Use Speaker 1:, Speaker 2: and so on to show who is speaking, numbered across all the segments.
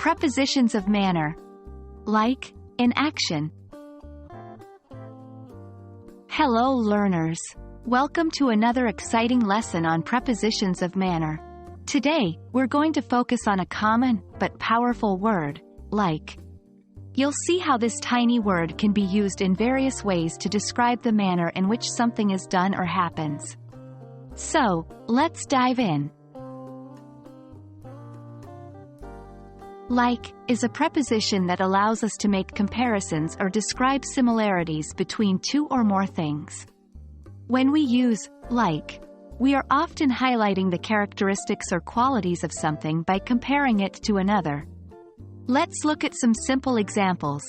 Speaker 1: Prepositions of manner. Like, in action. Hello learners. Welcome to another exciting lesson on prepositions of manner. Today, we're going to focus on a common, but powerful word, like. You'll see how this tiny word can be used in various ways to describe the manner in which something is done or happens. So, let's dive in. Like is a preposition that allows us to make comparisons or describe similarities between two or more things. When we use like, we are often highlighting the characteristics or qualities of something by comparing it to another. Let's look at some simple examples.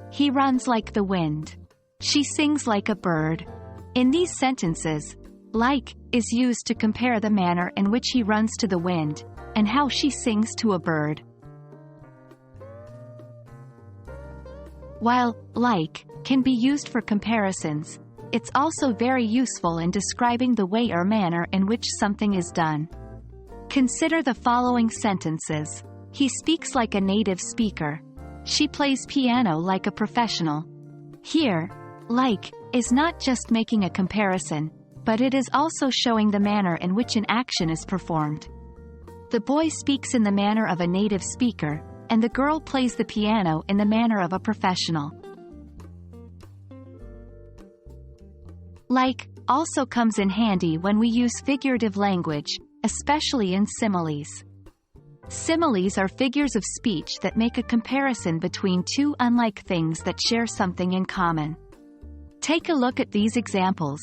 Speaker 1: He runs like the wind. She sings like a bird. In these sentences, like is used to compare the manner in which he runs to the wind, and how she sings to a bird. While like can be used for comparisons, it's also very useful in describing the way or manner in which something is done. Consider the following sentences. He speaks like a native speaker. She plays piano like a professional. Here, like is not just making a comparison, but it is also showing the manner in which an action is performed. The boy speaks in the manner of a native speaker, and the girl plays the piano in the manner of a professional. Like also comes in handy when we use figurative language, especially in similes. Similes are figures of speech that make a comparison between two unlike things that share something in common. Take a look at these examples.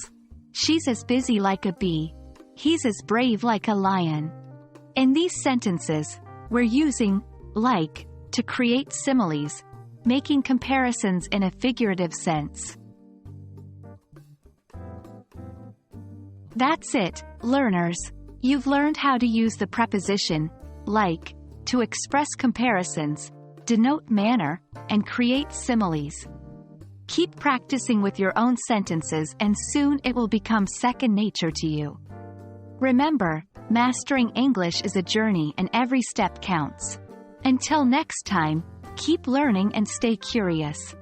Speaker 1: She's as busy like a bee. He's as brave like a lion. In these sentences, we're using like to create similes, making comparisons in a figurative sense. That's it, learners. You've learned how to use the preposition like to express comparisons, denote manner, and create similes. Keep practicing with your own sentences and soon it will become second nature to you. Remember, mastering English is a journey and every step counts. Until next time, keep learning and stay curious.